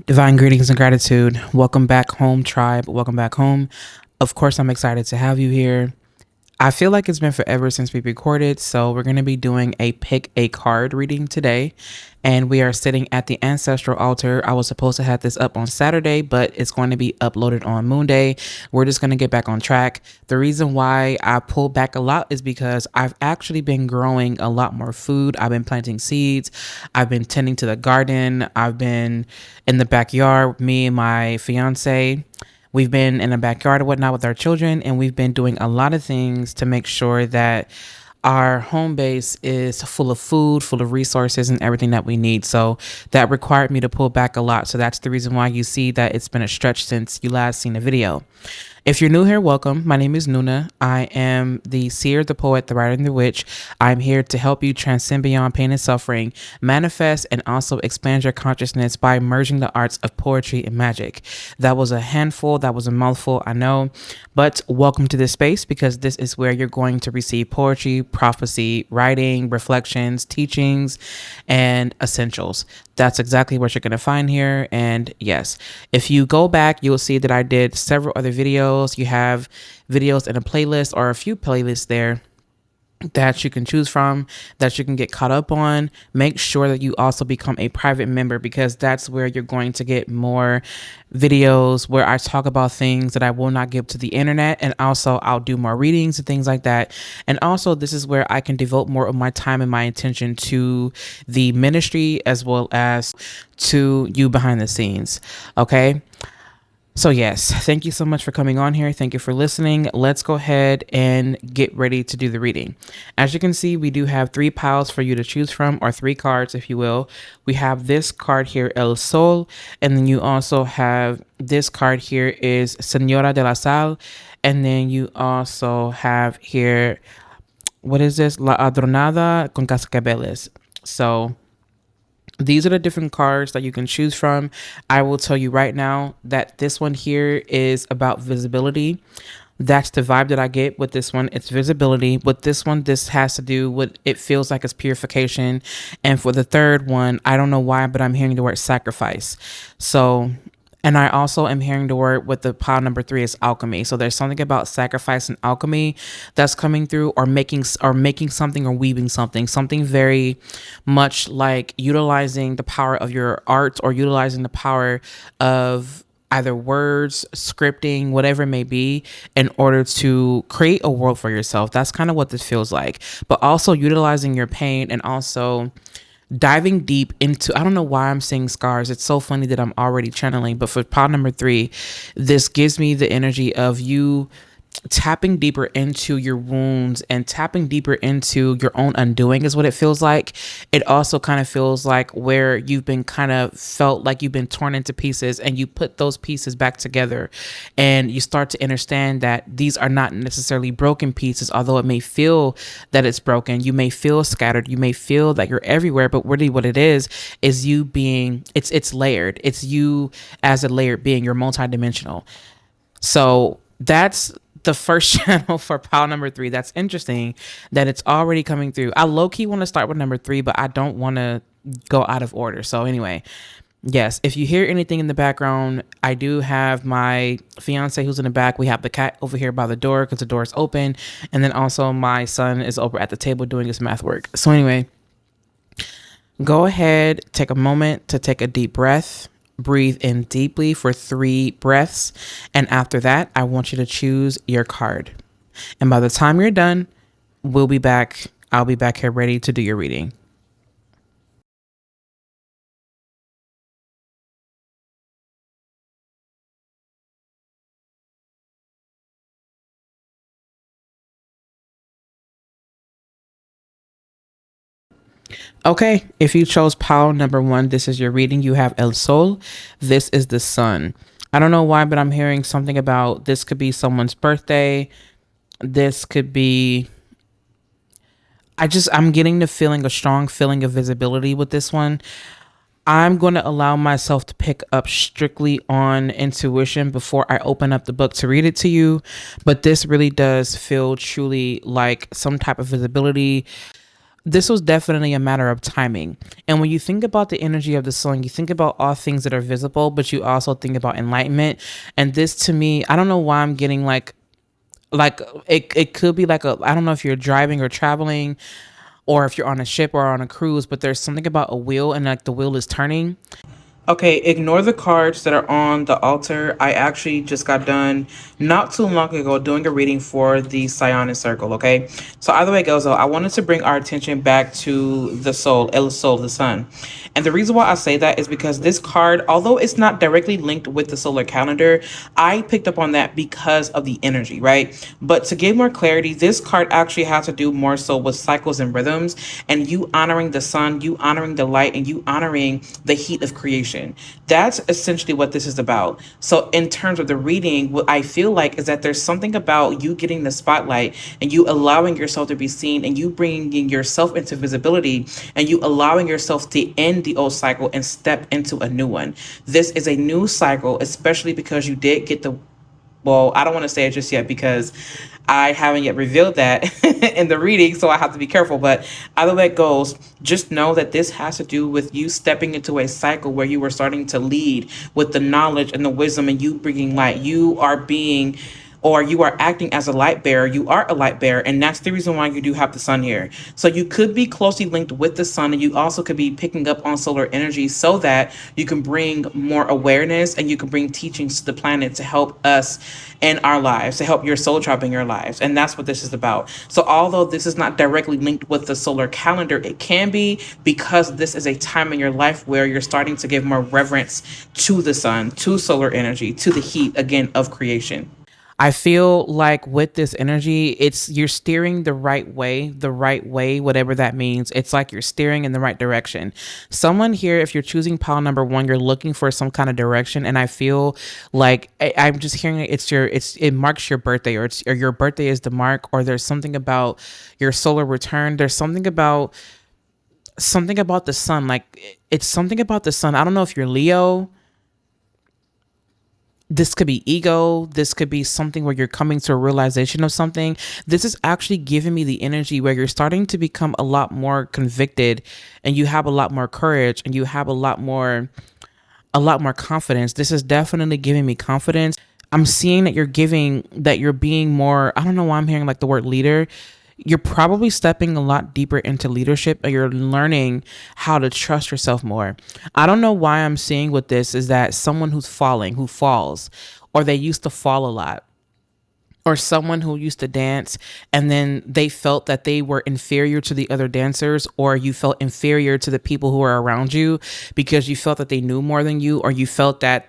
Divine greetings and gratitude. Welcome back home, tribe. Welcome back home. Of course, I'm excited to have you here. I feel like it's been forever since we recorded, so we're going to be doing a pick a card reading today. And we are sitting at the Ancestral altar. I was supposed to have this up on Saturday, but it's going to be uploaded on Moon Day. We're just going to get back on track. The reason why I pulled back a lot is because I've actually been growing a lot more food. I've been planting seeds. I've been tending to the garden. I've been in the backyard, me and my fiance. We've been in the backyard or whatnot with our children, and we've been doing a lot of things to make sure that our home base is full of food, full of resources, and everything that we need. So that required me to pull back a lot. So that's the reason why you see that it's been a stretch since you last seen a video. If you're new here, welcome. My name is Nuna. I am the seer, the poet, the writer, and the witch. I'm here to help you transcend beyond pain and suffering, manifest, and also expand your consciousness by merging the arts of poetry and magic. That was a handful. That was a mouthful, I know. But welcome to this space, because this is where you're going to receive poetry, prophecy, writing, reflections, teachings, and essentials. That's exactly what you're going to find here. And yes, if you go back, you'll see that I did several other videos. You have videos in a playlist or a few playlists there that you can choose from, that you can get caught up on. Make sure that you also become a private member, because that's where you're going to get more videos where I talk about things that I will not give to the internet. And also I'll do more readings and things like that. And also this is where I can devote more of my time and my attention to the ministry as well as to you behind the scenes. Okay. So yes, thank you so much for coming on here. Thank you for listening. Let's go ahead and get ready to do the reading. As you can see, we do have 3 piles for you to choose from, or 3 cards, if you will. We have this card here, El Sol, and then you also have this card here is Señora de la Sal, and then you also have here, what is this? La Adornada con Cascabeles. So these are the different cards that you can choose from. I will tell you right now that this one here is about visibility. That's the vibe that I get with this one. It's visibility. With this one, this has to do with, it feels like it's purification. And for the third one, I don't know why, but I'm hearing the word sacrifice. So, and I also am hearing the word with the pile number 3 is alchemy. So there's something about sacrifice and alchemy that's coming through, or making something, or weaving something very much like utilizing the power of your art, or utilizing the power of either words, scripting, whatever it may be, in order to create a world for yourself. That's kind of what this feels like. But also utilizing your pain, and also diving deep into, I don't know why I'm saying scars. It's so funny that I'm already channeling, but for pile number 3, this gives me the energy of you tapping deeper into your wounds and tapping deeper into your own undoing is what it feels like. It also kind of feels like where you've been kind of felt like you've been torn into pieces, and you put those pieces back together, and you start to understand that these are not necessarily broken pieces, although it may feel that it's broken. You may feel scattered. You may feel that you're everywhere, but really what it is you being, it's layered. It's you as a layered being. You're multidimensional. So that's the first channel for pile number 3. That's interesting that it's already coming through. I low-key want to start with number 3, but I don't want to go out of order. So anyway, yes, if you hear anything in the background, I do have my fiance who's in the back. We have the cat over here by the door because the door is open. And then also my son is over at the table doing his math work. So anyway, go ahead, take a moment to take a deep breath. Breathe in deeply for 3 breaths. And after that, I want you to choose your card. And by the time you're done, we'll be back. I'll be back here ready to do your reading. Okay, if you chose pile number 1, this is your reading. You have El Sol. This is the sun. I don't know why, but I'm hearing something about this could be someone's birthday. This could be, I'm getting the feeling, a strong feeling of visibility with this one. I'm going to allow myself to pick up strictly on intuition before I open up the book to read it to you. But this really does feel truly like some type of visibility. this was definitely a matter of timing. And when you think about the energy of the sun, you think about all things that are visible, but you also think about enlightenment. And this to me, I don't know why I'm getting like it could be like a, I don't know if you're driving or traveling or if you're on a ship or on a cruise, but there's something about a wheel and like the wheel is turning. Okay, ignore the cards that are on the altar. I actually just got done not too long ago doing a reading for the Saiyonan circle. Okay, so either way it goes, though, I wanted to bring our attention back to the soul, El Sol, the sun. And the reason why I say that is because this card, although it's not directly linked with the solar calendar, I picked up on that because of the energy, right? But to give more clarity, this card actually has to do more so with cycles and rhythms, and you honoring the sun, you honoring the light, and you honoring the heat of creation. That's essentially what this is about. So, in terms of the reading, what I feel like is that there's something about you getting the spotlight and you allowing yourself to be seen and you bringing yourself into visibility and you allowing yourself to end the old cycle and step into a new one. This is a new cycle, especially because you did get the, well, I don't want to say it just yet because I haven't yet revealed that in the reading, so I have to be careful. But either way it goes, just know that this has to do with you stepping into a cycle where you are starting to lead with the knowledge and the wisdom and you bringing light. You are being, or you are acting as a light bearer. You are a light bearer, and that's the reason why you do have the sun here. So you could be closely linked with the sun, and you also could be picking up on solar energy so that you can bring more awareness and you can bring teachings to the planet to help us in our lives, to help your soul tribe in your lives. And that's what this is about. So although this is not directly linked with the solar calendar, it can be, because this is a time in your life where you're starting to give more reverence to the sun, to solar energy, to the heat again of creation. I feel like with this energy, it's you're steering the right way, whatever that means. It's like you're steering in the right direction. Someone here, if you're choosing pile number one, you're looking for some kind of direction, and I feel like I'm just hearing it marks your birthday, or your birthday is the mark, or there's something about your solar return. There's something about the sun, like it's something about the sun. I don't know if you're Leo. This could be ego. This could be something where you're coming to a realization of something. This is actually giving me the energy where you're starting to become a lot more convicted and you have a lot more courage and you have a lot more confidence. This is definitely giving me confidence. I'm seeing that you're being more, I don't know why I'm hearing like the word leader. You're probably stepping a lot deeper into leadership and you're learning how to trust yourself more. I don't know why I'm seeing with this is that someone who falls, or they used to fall a lot, or someone who used to dance and then they felt that they were inferior to the other dancers, or you felt inferior to the people who are around you because you felt that they knew more than you, or you felt that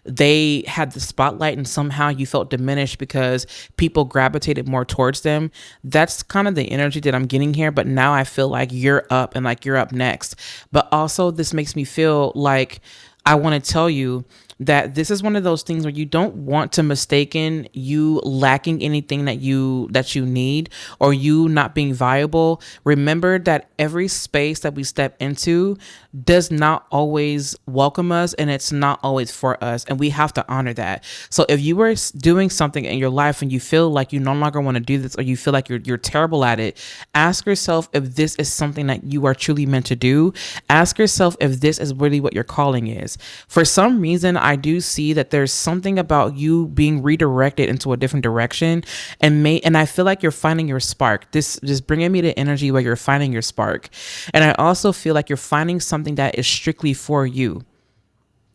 they had the spotlight and somehow you felt diminished because people gravitated more towards them. That's kind of the energy that I'm getting here. But now I feel like you're up and like you're up next. But also this makes me feel like I want to tell you that this is one of those things where you don't want to mistaken you lacking anything that you need, or you not being viable. Remember that every space that we step into does not always welcome us, and it's not always for us, and we have to honor that. So if you were doing something in your life and you feel like you no longer want to do this, or you feel like you're terrible at it, ask yourself if this is something that you are truly meant to do. Ask yourself if this is really what your calling is. For some reason, I do see that there's something about you being redirected into a different direction, and I feel like you're finding your spark. This is bringing me to energy where you're finding your spark. And I also feel like you're finding something that is strictly for you.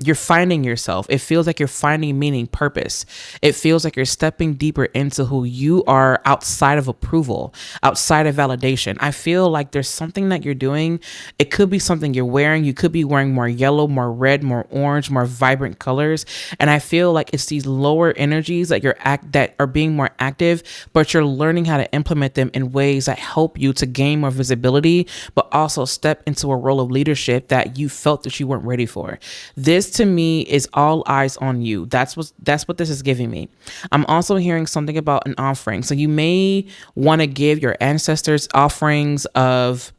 You're finding yourself. It feels like you're finding meaning, purpose. It feels like you're stepping deeper into who you are outside of approval, outside of validation. I feel like there's something that you're doing. It could be something you're wearing. You could be wearing more yellow, more red, more orange, more vibrant colors. And I feel like it's these lower energies that are being more active, but you're learning how to implement them in ways that help you to gain more visibility, but also step into a role of leadership that you felt that you weren't ready for. This to me is all eyes on you. That's what this is giving me. I'm also hearing something about an offering. So you may want to give your ancestors offerings of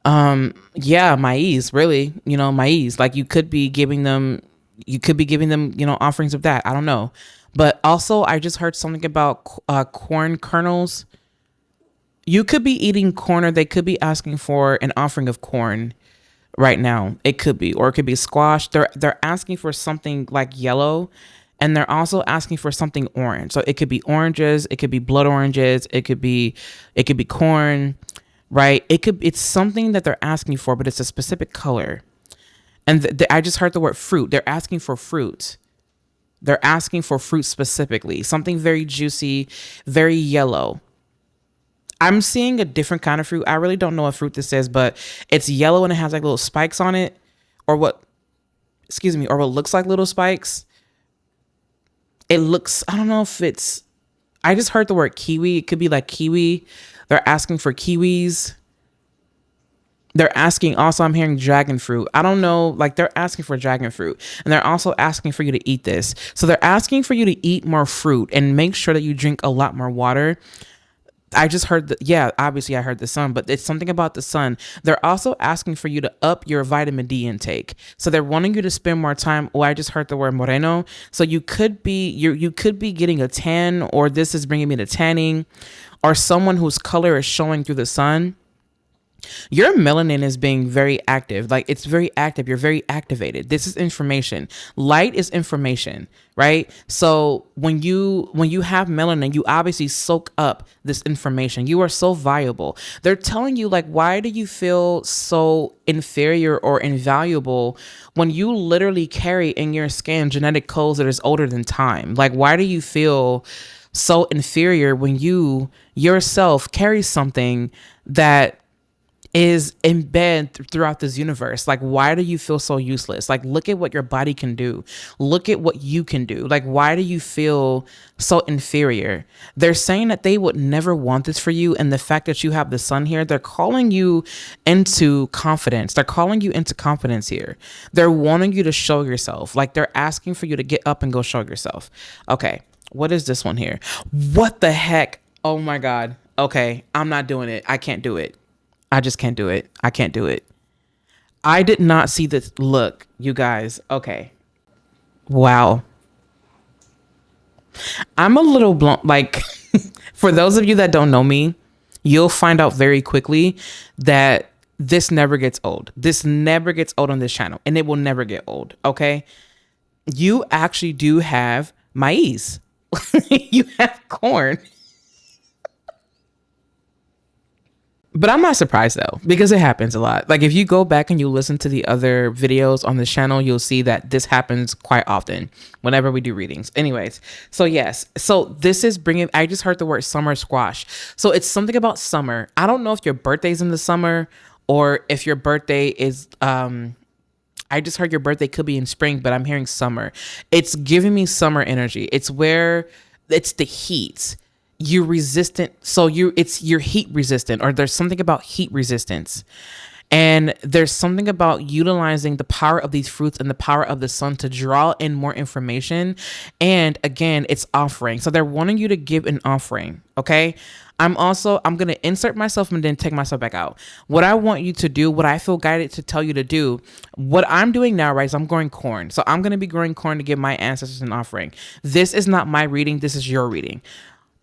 maize, really, maize. Like you could be giving them, offerings of that. I don't know. But also I just heard something about corn kernels. You could be eating corn, or they could be asking for an offering of corn right now. It could be, or it could be squash. They're asking for something like yellow, and they're also asking for something orange. So it could be oranges, it could be blood oranges, it could be corn, right? It's something that they're asking for, but it's a specific color. And I just heard the word fruit. They're asking for fruit. They're asking for fruit specifically, something very juicy, very yellow. I'm seeing a different kind of fruit. I really don't know what fruit this is, but it's yellow and it has like little spikes on it, or what, excuse me, or what looks like little spikes. It looks, I don't know if it's, I just heard the word kiwi. It could be like kiwi. They're asking for kiwis. They're asking also, I'm hearing dragon fruit. I don't know, like they're asking for dragon fruit. And they're also asking for you to eat this. So they're asking for you to eat more fruit and make sure that you drink a lot more water. I just heard that, yeah, obviously I heard the sun, but it's something about the sun. They're also asking for you to up your vitamin D intake. So they're wanting you to spend more time. Oh, I just heard the word moreno. So you could be, you could be getting a tan, or this is bringing me to tanning, or someone whose color is showing through the sun. Your melanin is being very active. Like it's very active. You're very activated. This is information. Light is information, right? So when you have melanin, you obviously soak up this information. You are so valuable. They're telling you, like, why do you feel so inferior or invaluable when you literally carry in your skin genetic codes that is older than time? Like, why do you feel so inferior when you yourself carry something that is embedded throughout this universe? Like, why do you feel so useless? Like, look at what your body can do. Look at what you can do. Like, why do you feel so inferior? They're saying that they would never want this for you. And the fact that you have the sun here, they're calling you into confidence. They're calling you into confidence here. They're wanting you to show yourself. Like, they're asking for you to get up and go show yourself. Okay. What is this one here? What the heck? Oh my God. Okay. I'm not doing it. I can't do it. I just can't do it. I can't do it. I did not see this. Look, you guys. Okay. Wow. I'm a little blown. Like, for those of you that don't know me, you'll find out very quickly that this never gets old. This never gets old on this channel, and it will never get old. Okay. You actually do have maize. You have corn. But I'm not surprised though, because it happens a lot. Like if you go back and you listen to the other videos on this channel, you'll see that this happens quite often whenever we do readings. Anyways, so yes. So this is bringing, I just heard the word summer squash. So it's something about summer. I don't know if your birthday's in the summer or if your birthday is, I just heard your birthday could be in spring, but I'm hearing summer. It's giving me summer energy. It's where it's the heat. You're resistant. So you're heat resistant, or there's something about heat resistance. And there's something about utilizing the power of these fruits and the power of the sun to draw in more information. And again, it's offering. So they're wanting you to give an offering. Okay. I'm going to insert myself and then take myself back out. What I want you to do, what I feel guided to tell you to do, what I'm doing now, right, is I'm growing corn. So I'm going to be growing corn to give my ancestors an offering. This is not my reading. This is your reading.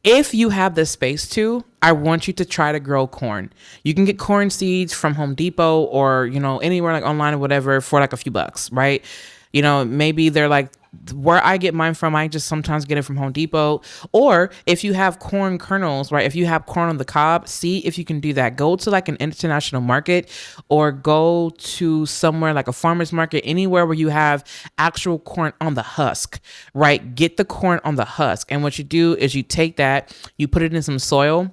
If you have the space to, I want you to try to grow corn. You can get corn seeds from Home Depot or, anywhere like online or whatever for like a few bucks, right? Maybe they're like, where I get mine from, I just sometimes get it from Home Depot. Or if you have corn kernels, right? If you have corn on the cob, see if you can do that. Go to like an international market or go to somewhere like a farmer's market, anywhere where you have actual corn on the husk, right? Get the corn on the husk. And what you do is you take that, you put it in some soil,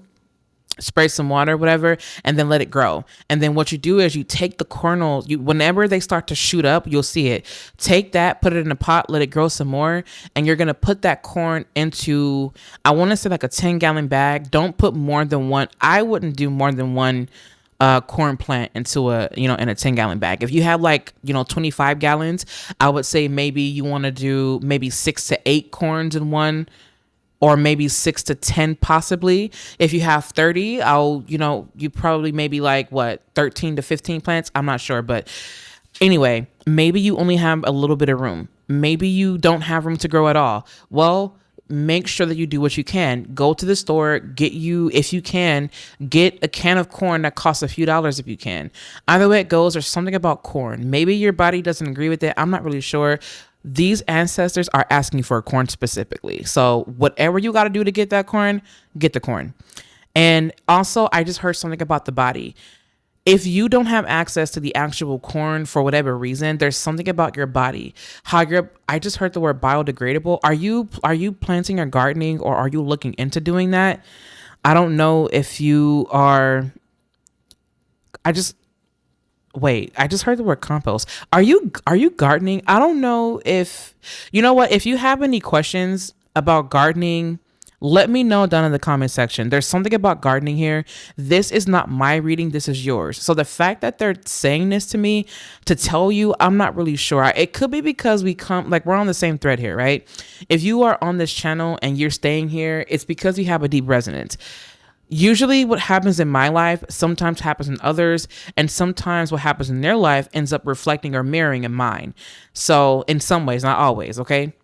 spray some water, whatever, and then let it grow. And then what you do is you take the kernels, whenever they start to shoot up, you'll see it. Take that, put it in a pot, let it grow some more. And you're going to put that corn into, I want to say like a 10-gallon bag. Don't put more than one. I wouldn't do more than one corn plant into in a 10-gallon bag. If you have 25 gallons, I would say maybe you want to do maybe 6 to 8 corns in one, or maybe 6 to 10 possibly. If you have 30, you probably maybe 13 to 15 plants. I'm not sure. But anyway, maybe you only have a little bit of room. Maybe you don't have room to grow at all. Well, make sure that you do what you can. Go to the store, get you, if you can, get a can of corn that costs a few dollars if you can. Either way it goes, there's something about corn. Maybe your body doesn't agree with it. I'm not really sure. These ancestors are asking for corn specifically. So whatever you got to do to get that corn, get the corn. And also, I just heard something about the body. If you don't have access to the actual corn for whatever reason, there's something about your body. I just heard the word biodegradable. Are you planting or gardening, or are you looking into doing that? I don't know if you are. I just Wait, I just heard the word compost. Are you gardening? I don't know if you know what. If you have any questions about gardening, let me know down in the comment section. There's something about gardening here. This is not my reading. This is yours. So the fact that they're saying this to me to tell you, I'm not really sure. It could be because we're on the same thread here, right? If you are on this channel and you're staying here, it's because you have a deep resonance. Usually what happens in my life sometimes happens in others, and sometimes what happens in their life ends up reflecting or mirroring in mine. So in some ways, not always, okay?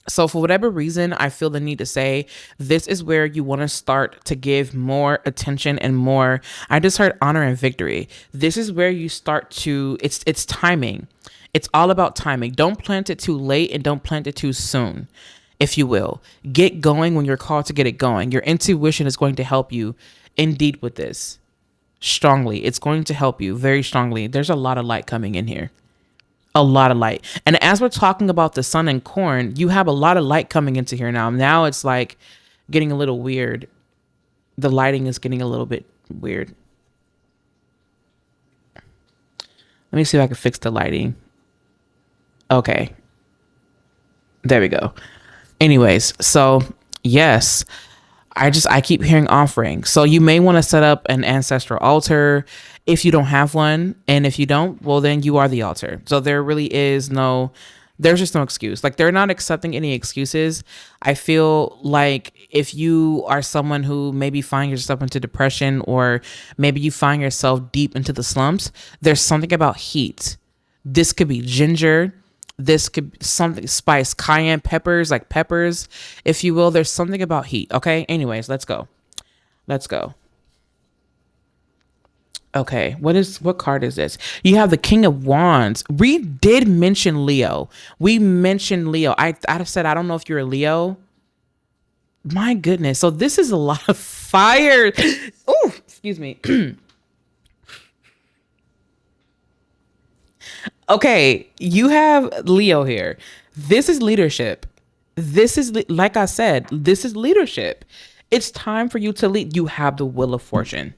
So for whatever reason, I feel the need to say this is where you want to start to give more attention and more. I just heard honor and victory. This is where you start to, it's timing. It's all about timing. Don't plant it too late and don't plant it too soon, if you will. Get going when you're called to get it going. Your intuition is going to help you indeed with this strongly. It's going to help you very strongly. There's a lot of light coming in here. A lot of light. And as we're talking about the sun and corn, you have a lot of light coming into here now. Now it's like getting a little weird. The lighting is getting a little bit weird. Let me see if I can fix the lighting. Okay. There we go. Anyways, so yes, I keep hearing offering. So you may want to set up an ancestral altar if you don't have one. And if you don't, well, then you are the altar. So there's just no excuse. Like, they're not accepting any excuses. I feel like if you are someone who maybe find yourself into depression, or maybe you find yourself deep into the slumps, there's something about heat. This could be ginger. This could be something, spice, cayenne peppers, like peppers, if you will. There's something about heat. Okay. Anyways, let's go. Okay. What card is this? You have the King of Wands. We did mention Leo. We mentioned Leo. I said, I don't know if you're a Leo. My goodness. So this is a lot of fire. Oh, excuse me. Okay, you have Leo here. This is leadership. Like I said, this is leadership. It's time for you to lead. You have the Wheel of Fortune.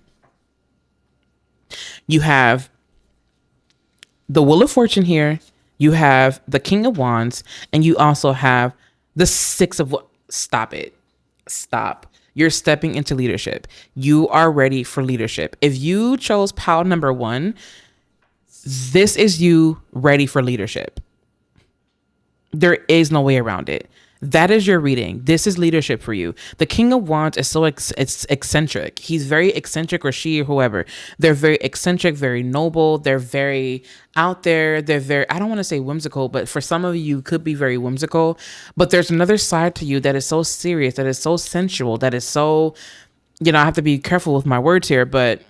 You have the Wheel of Fortune here. You have the King of Wands, and you also have the Six of Stop it. Stop. You're stepping into leadership. You are ready for leadership. If you chose pile number 1, this is you ready for leadership. There is no way around it. That is your reading. This is leadership for you. The King of Wands is so it's eccentric. He's very eccentric, or she, or whoever. They're very eccentric, very noble. They're very out there. They're very, I don't want to say whimsical, but for some of you could be very whimsical. But there's another side to you that is so serious, that is so sensual, that is so, I have to be careful with my words here, but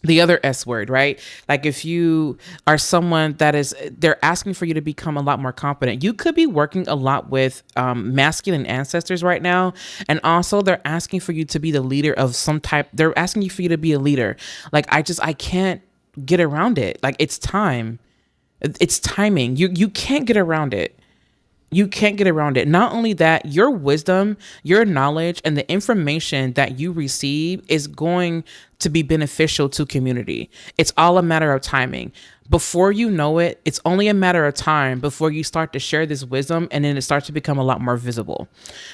the other S word, right? Like, if you are someone they're asking for you to become a lot more confident. You could be working a lot with masculine ancestors right now. And also they're asking for you to be the leader of some type. They're asking you for you to be a leader. Like, I can't get around it. Like, it's time. It's timing. You can't get around it. You can't get around it. Not only that, your wisdom, your knowledge, and the information that you receive is going to be beneficial to community. It's all a matter of timing. Before you know it, it's only a matter of time before you start to share this wisdom, and then it starts to become a lot more visible.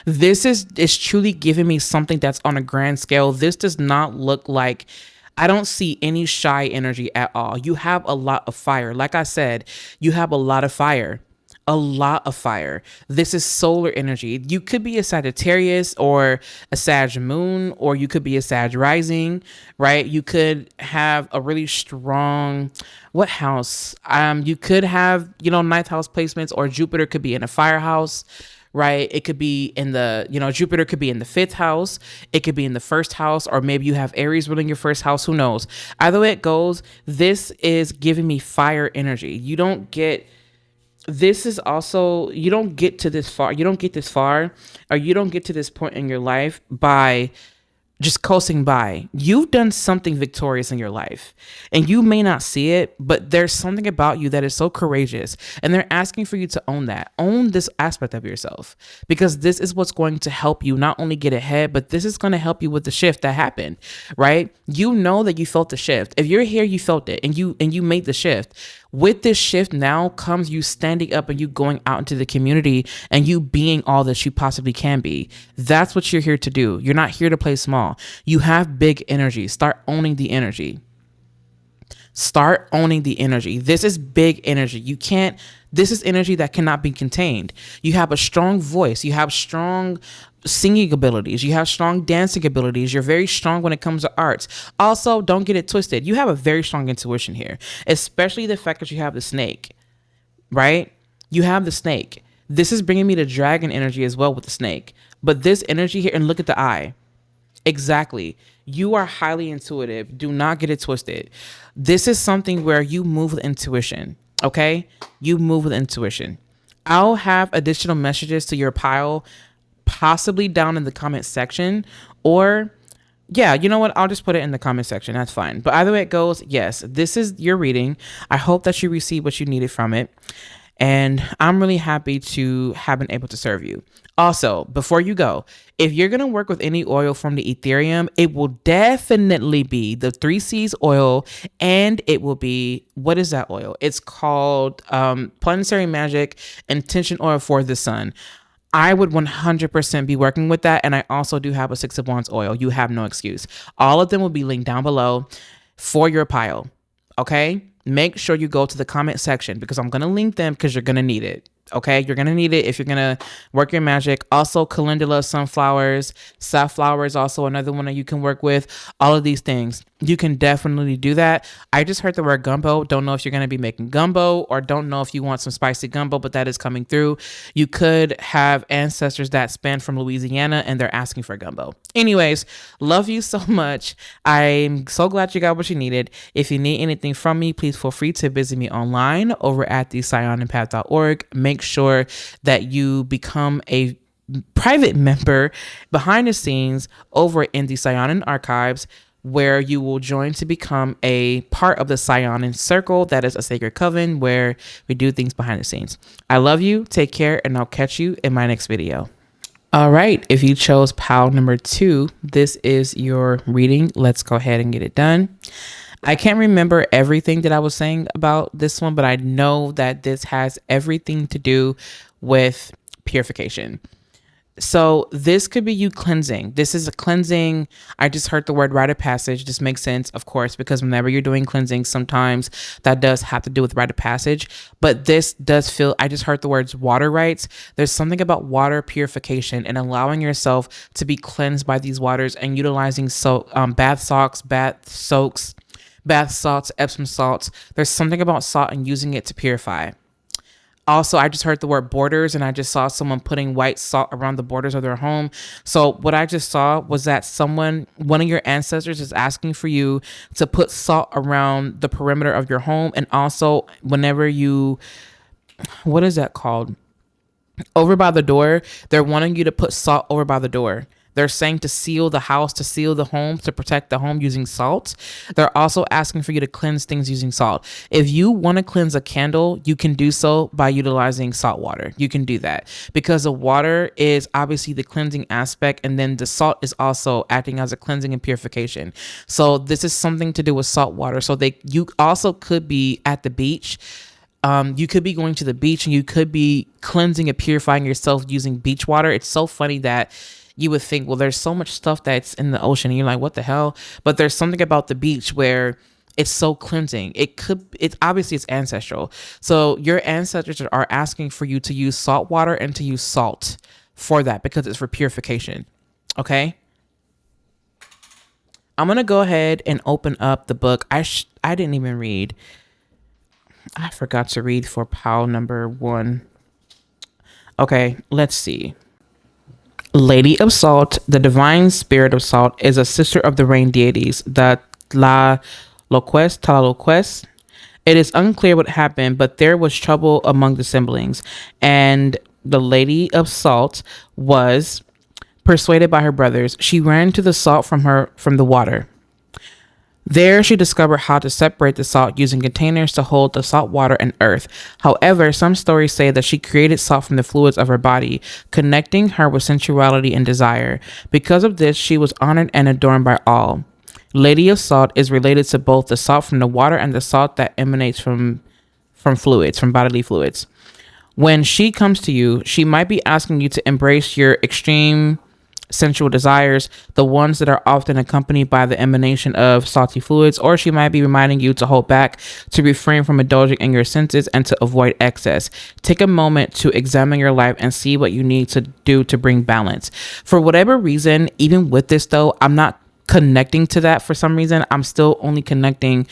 This is truly giving me something that's on a grand scale. This does not look like, I don't see any shy energy at all. You have a lot of fire. Like I said, you have a lot of fire. A lot of fire. This is solar energy. You could be a Sagittarius or a Sag moon, or you could be a Sag rising, right? You could have a really strong, what house? You could have, ninth house placements, or Jupiter could be in a fire house, right? It could be in the, Jupiter could be in the fifth house. It could be in the first house, or maybe you have Aries ruling your first house. Who knows? Either way it goes, this is giving me fire energy. You don't get this is also you don't get to this far. You don't get this far, or you don't get to this point in your life by just coasting by. You've done something victorious in your life, and you may not see it, but there's something about you that is so courageous, and they're asking for you to own that. Own this aspect of yourself, because this is what's going to help you not only get ahead, but this is going to help you with the shift that happened, right? You know that you felt the shift. If you're here, you felt it, and you made the shift. With this shift now comes you standing up and you going out into the community and you being all that you possibly can be. That's what you're here to do. You're not here to play small. You have big energy. Start owning the energy. Start owning the energy. This is big energy. This is energy that cannot be contained. You have a strong voice. You have strong singing abilities. You have strong dancing abilities. You're very strong when it comes to arts. Also, don't get it twisted. You have a very strong intuition here, especially the fact that you have the snake, right? You have the snake. This is bringing me the dragon energy as well with the snake. But this energy here, and look at the eye. Exactly. You are highly intuitive. Do not get it twisted. This is something where you move with intuition. Okay? You move with intuition. I'll have additional messages to your pile, possibly down in the comment section, or yeah, you know what? I'll just put it in the comment section. That's fine. But either way it goes, yes, this is your reading. I hope that you received what you needed from it. And I'm really happy to have been able to serve you. Also, before you go, if you're going to work with any oil from the Ethereum, it will definitely be the 3Cs oil, and it will be, what is that oil? It's called Planetary Magic Intention Oil for the Sun. I would 100% be working with that. And I also do have a 6 of Wands oil. You have no excuse. All of them will be linked down below for your pile. Okay? Make sure you go to the comment section, because I'm going to link them, because you're going to need it. Okay, you're gonna need it if you're gonna work your magic. Also, calendula, sunflowers, safflower is also another one that you can work with. All of these things, you can definitely do that. I just heard the word gumbo. Don't know if you're gonna be making gumbo, or don't know if you want some spicy gumbo, but that is coming through. You could have ancestors that span from Louisiana and they're asking for gumbo. Anyways, love you so much. I'm so glad you got what you needed. If you need anything from me, please feel free to visit me online over at the SaiyonanPath.org. Make sure that you become a private member behind the scenes over in the Saiyonan archives, where you will join to become a part of the Saiyonan circle. That is a sacred coven where we do things behind the scenes. I love you. Take care, and I'll catch you in my next video. All right. If you chose pile number 2, this is your reading. Let's go ahead and get it done. I can't remember everything that I was saying about this one, but I know that this has everything to do with purification. So this could be you cleansing. This is a cleansing. I just heard the word rite of passage. This makes sense, of course, because whenever you're doing cleansing, sometimes that does have to do with rite of passage. But this does feel, I just heard the words water rites. There's something about water purification and allowing yourself to be cleansed by these waters, and utilizing bath salts, Epsom salts. There's something about salt and using it to purify. Also, I just heard the word borders, and I just saw someone putting white salt around the borders of their home. So what I just saw was that one of your ancestors is asking for you to put salt around the perimeter of your home. And also, whenever what is that called? Over by the door, they're wanting you to put salt over by the door. They're saying to seal the house, to seal the home, to protect the home using salt. They're also asking for you to cleanse things using salt. If you want to cleanse a candle, you can do so by utilizing salt water. You can do that because the water is obviously the cleansing aspect, and then the salt is also acting as a cleansing and purification. So this is something to do with salt water. So you also could be at the beach. You could be going to the beach, and you could be cleansing and purifying yourself using beach water. It's so funny that you would think, well, there's so much stuff that's in the ocean, and you're like, what the hell? But there's something about the beach where it's so cleansing. It's obviously it's ancestral. So your ancestors are asking for you to use salt water and to use salt for that, because it's for purification. Okay. I'm going to go ahead and open up the book. I didn't even read. I forgot to read for pile number 1. Okay, let's see. Lady of Salt, the divine spirit of salt, is a sister of the rain deities, the Tala Loquest. It is unclear what happened, but there was trouble among the siblings, and the Lady of Salt was persuaded by her brothers. She ran to the salt from the water. There, she discovered how to separate the salt using containers to hold the salt water and earth. However, some stories say that she created salt from the fluids of her body, connecting her with sensuality and desire. Because of this, she was honored and adored by all. Lady of Salt is related to both the salt from the water and the salt that emanates from fluids, from bodily fluids. When she comes to you, she might be asking you to embrace your extreme sensual desires, the ones that are often accompanied by the emanation of salty fluids, or she might be reminding you to hold back, to refrain from indulging in your senses, and to avoid excess. Take a moment to examine your life and see what you need to do to bring balance. For whatever reason, even with this though, I'm not connecting to that for some reason. I'm still only connecting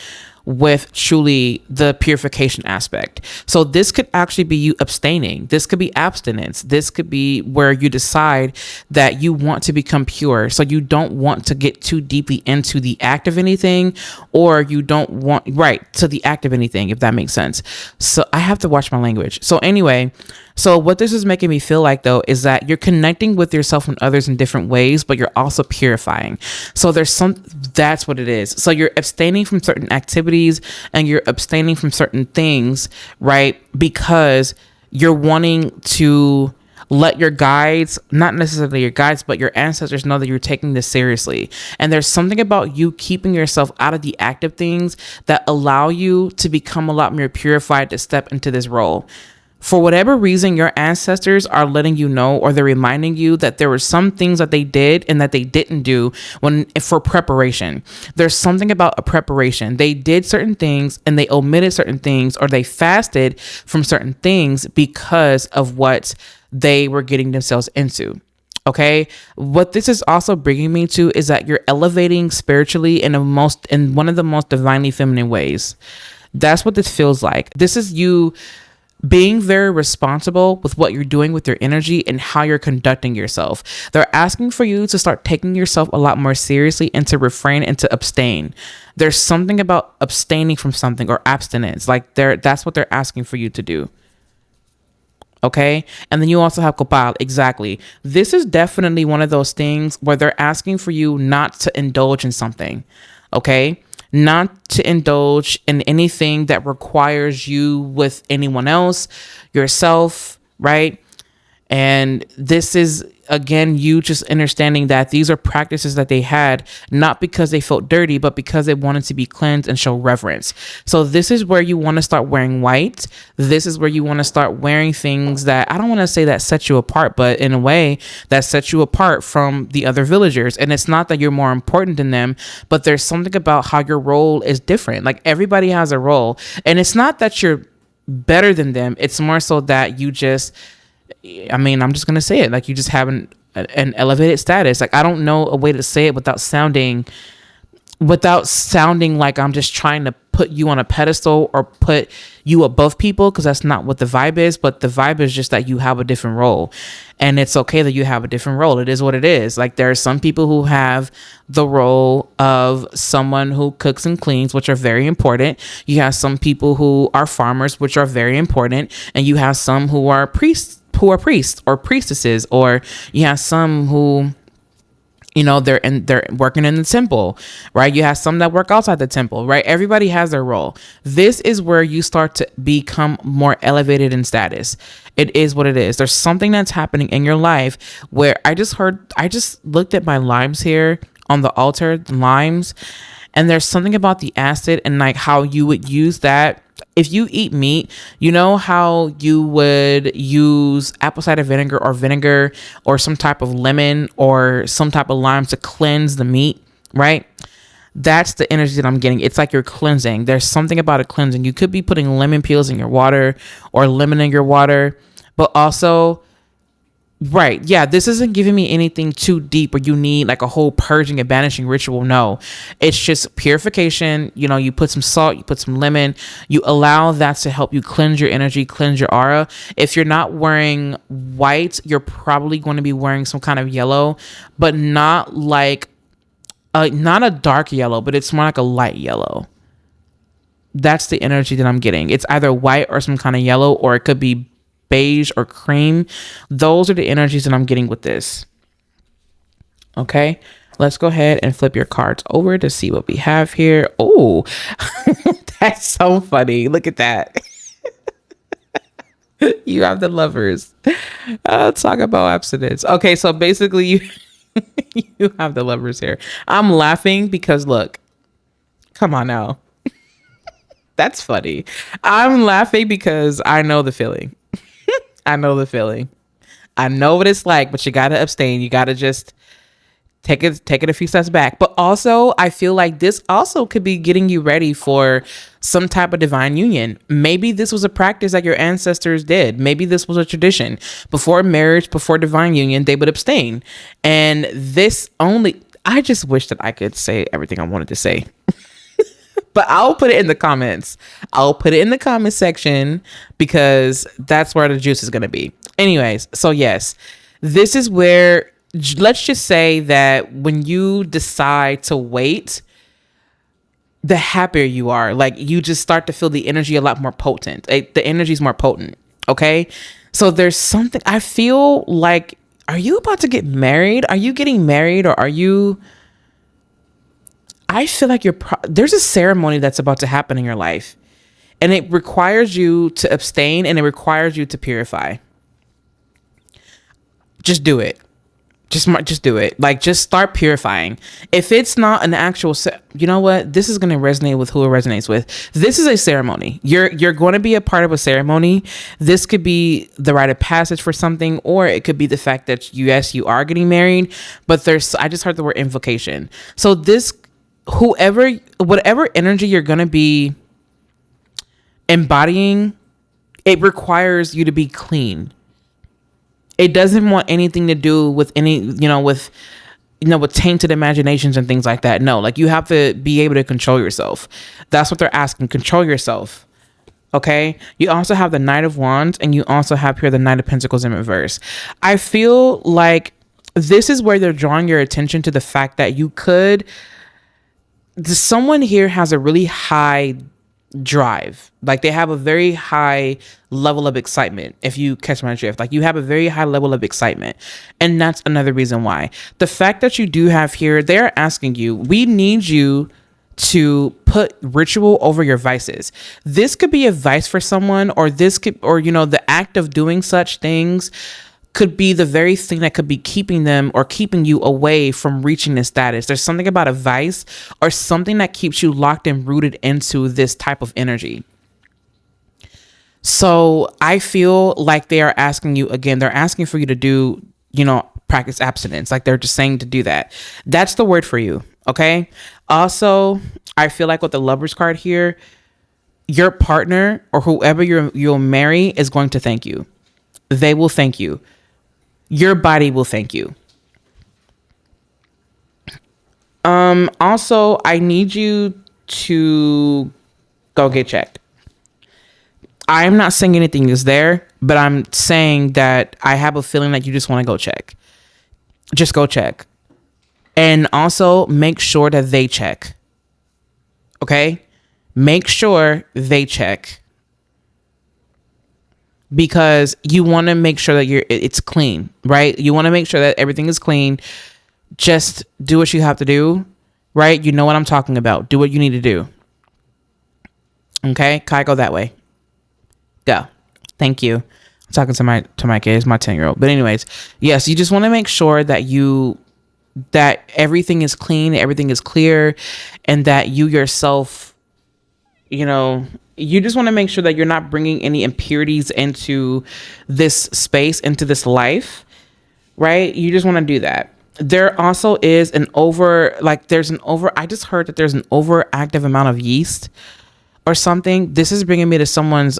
with truly the purification aspect. So this could actually be you abstaining. This could be abstinence. This could be where you decide that you want to become pure. So you don't want to get too deeply into the act of anything, or you don't want, right, to the act of anything, if that makes sense. So I have to watch my language. So anyway, so what this is making me feel like though is that you're connecting with yourself and others in different ways, but you're also purifying. So that's what it is. So you're abstaining from certain activities and you're abstaining from certain things, right? Because you're wanting to let your guides, not necessarily your guides, but your ancestors know that you're taking this seriously. And there's something about you keeping yourself out of the active things that allow you to become a lot more purified to step into this role. For whatever reason, your ancestors are letting you know, or they're reminding you that there were some things that they did and that they didn't do for preparation. There's something about a preparation. They did certain things and they omitted certain things, or they fasted from certain things because of what they were getting themselves into. Okay. What this is also bringing me to is that you're elevating spiritually in one of the most divinely feminine ways. That's what this feels like. This is you being very responsible with what you're doing with your energy and how you're conducting yourself. They're asking for you to start taking yourself a lot more seriously and to refrain and to abstain. There's something about abstaining from something, or abstinence. Like that's what they're asking for you to do. Okay. And then you also have Kopal. Exactly. This is definitely one of those things where they're asking for you not to indulge in something. Okay. Not to indulge in anything that requires you with anyone else, yourself, right? And this is, again, you just understanding that these are practices that they had, not because they felt dirty, but because they wanted to be cleansed and show reverence. So this is where you want to start wearing white. This is where you want to start wearing things that, I don't want to say that set you apart, but in a way that sets you apart from the other villagers. And it's not that you're more important than them, but there's something about how your role is different. Like everybody has a role. And it's not that you're better than them. It's more so that you just, I'm just going to say it. Like you just have an elevated status. Like I don't know a way to say it without sounding like I'm just trying to put you on a pedestal or put you above people, because that's not what the vibe is. But the vibe is just that you have a different role, and it's okay that you have a different role. It is what it is. Like there are some people who have the role of someone who cooks and cleans, which are very important. You have some people who are farmers, which are very important, and you have some who are priests or priestesses, or you have some who, they're working in the temple, right? You have some that work outside the temple, right? Everybody has their role. This is where you start to become more elevated in status. It is what it is. There's something that's happening in your life where I just looked at my limes here on the altar, the limes, and there's something about the acid and like how you would use that. If you eat meat, you know how you would use apple cider vinegar or some type of lemon or some type of lime to cleanse the meat, right? That's the energy that I'm getting. It's like you're cleansing. There's something about a cleansing. You could be putting lemon peels in your water or lemon in your water, but also Right. Yeah. This isn't giving me anything too deep or you need like a whole purging and banishing ritual. No, it's just purification. You know, you put some salt, you put some lemon, you allow that to help you cleanse your energy, cleanse your aura. If you're not wearing white, you're probably going to be wearing some kind of yellow, but not like, not a dark yellow, but it's more like a light yellow. That's the energy that I'm getting. It's either white or some kind of yellow, or it could be beige or cream. Those are the energies that I'm getting with this. Okay, let's go ahead and flip your cards over to see what we have here. Oh, that's so funny. Look at that. You have the lovers. Talk about abstinence. Okay, so basically you you have the lovers here. I'm laughing because look, come on now. That's funny. I'm laughing because I know the feeling. I know the feeling. I know what it's like, but you gotta abstain. You gotta just take it a few steps back. But also, I feel like this also could be getting you ready for some type of divine union. Maybe this was a practice that your ancestors did. Maybe this was a tradition. Before marriage, before divine union, they would abstain. And this only, I just wish that I could say everything I wanted to say. But I'll put it in the comments. I'll put it in the comment section because that's where the juice is going to be. Anyways, so yes, this is where, let's just say that when you decide to wait, the happier you are. Like you just start to feel the energy a lot more potent. The energy is more potent. Okay. So there's something, I feel like, are you about to get married? Are you getting married or are you... I feel like there's a ceremony that's about to happen in your life, and it requires you to abstain and it requires you to purify. Just do it. Just do it. Like, just start purifying. If it's not an actual, you know what? This is going to resonate with who it resonates with. This is a ceremony. You're going to be a part of a ceremony. This could be the rite of passage for something, or it could be the fact that yes, you are getting married, but I just heard the word invocation. So whatever energy you're going to be embodying, it requires you to be clean. It doesn't want anything to do with with tainted imaginations and things like that. No, like you have to be able to control yourself. That's what they're asking. Control yourself. Okay. You also have the Knight of Wands, and you also have here the Knight of Pentacles in reverse. I feel like this is where they're drawing your attention to the fact that someone here has a really high drive. Like they have a very high level of excitement. If you catch my drift, like you have a very high level of excitement. And that's another reason why. The fact that you do have here, they're asking you, we need you to put ritual over your vices. This could be a vice for someone, or the act of doing such things could be the very thing that could be keeping them or keeping you away from reaching this status. There's something about a vice or something that keeps you locked and rooted into this type of energy. So I feel like they are asking you again, they're asking for you to do, practice abstinence. Like they're just saying to do that. That's the word for you. Okay. Also, I feel like with the Lovers card here, your partner or whoever you'll marry is going to thank you. They will thank you. Your body will thank you. Also, I need you to go get checked. I'm not saying anything is there, but I'm saying that I have a feeling that you just want to go check. Just go check. And also make sure that they check. Okay? Make sure they check. Because you want to make sure that it's clean, right? You want to make sure that everything is clean. Just do what you have to do, right? You know what I'm talking about. Do what you need to do. Okay, Khai, go that way. Go. Thank you. I'm talking to my kids, my 10-year-old. But anyways, yes, you just want to make sure that everything is clean, everything is clear, and that you yourself, you just want to make sure that you're not bringing any impurities into this space, into this life, right? You just want to do that. There also is I just heard that there's an overactive amount of yeast or something. This is bringing me to someone's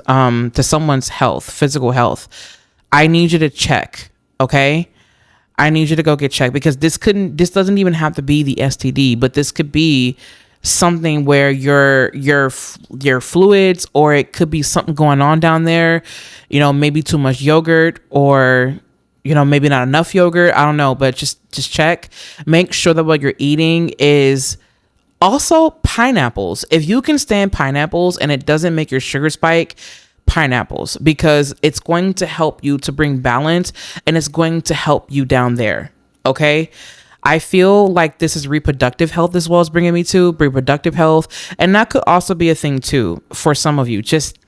health, physical health. I need you to check. Okay. I need you to go get checked because this doesn't even have to be the STD, but this could be something where your fluids, or it could be something going on down there, maybe too much yogurt, or maybe not enough yogurt. I don't know, but just check. Make sure that what you're eating is also pineapples. If you can stand pineapples and it doesn't make your sugar spike, pineapples, because it's going to help you to bring balance and it's going to help you down there. Okay. I feel like this is reproductive health as well as bringing me to reproductive health. And that could also be a thing too for some of you. Just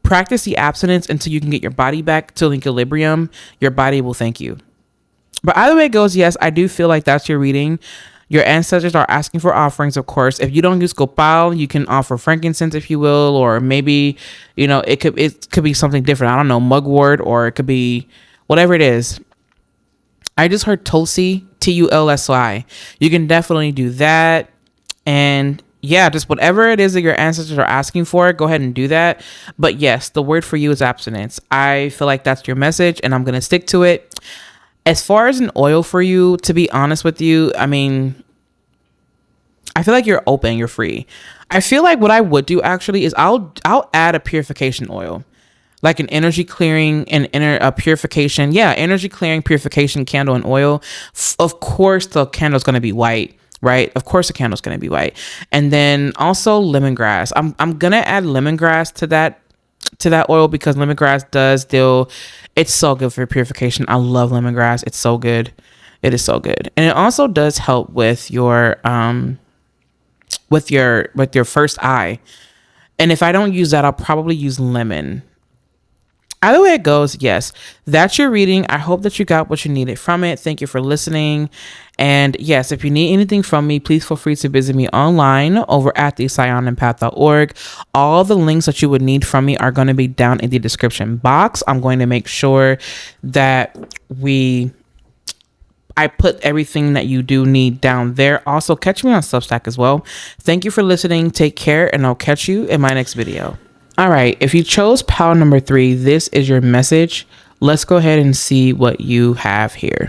practice the abstinence until you can get your body back to equilibrium. Your body will thank you. But either way it goes, yes, I do feel like that's your reading. Your ancestors are asking for offerings, of course. If you don't use copal, you can offer frankincense, if you will, or maybe, it could be something different. I don't know, mugwort, or it could be whatever it is. I just heard Tulsi, Tulsi. You can definitely do that. And yeah, just whatever it is that your ancestors are asking for, go ahead and do that. But yes, the word for you is abstinence. I feel like that's your message and I'm going to stick to it. As far as an oil for you, to be honest with you, I mean, I feel like you're open, you're free. I feel like what I would do actually is I'll add a purification oil, like an energy clearing and purification. Yeah, energy clearing purification candle and oil. Of course, the candle's going to be white, right? Of course, the candle's going to be white. And then also lemongrass. I'm going to add lemongrass to that oil because lemongrass does deal. It's so good for purification. I love lemongrass. It's so good. It is so good. And it also does help with your first eye. And if I don't use that, I'll probably use lemon. Either way it goes, yes, that's your reading. I hope that you got what you needed from it. Thank you for listening. And yes, if you need anything from me, please feel free to visit me online over at the SaiyonanPath.org. All the links that you would need from me are going to be down in the description box. I'm going to make sure that I put everything that you do need down there. Also, catch me on Substack as well. Thank you for listening. Take care, and I'll catch you in my next video. All right, if you chose pile number 3, this is your message. Let's go ahead and see what you have here.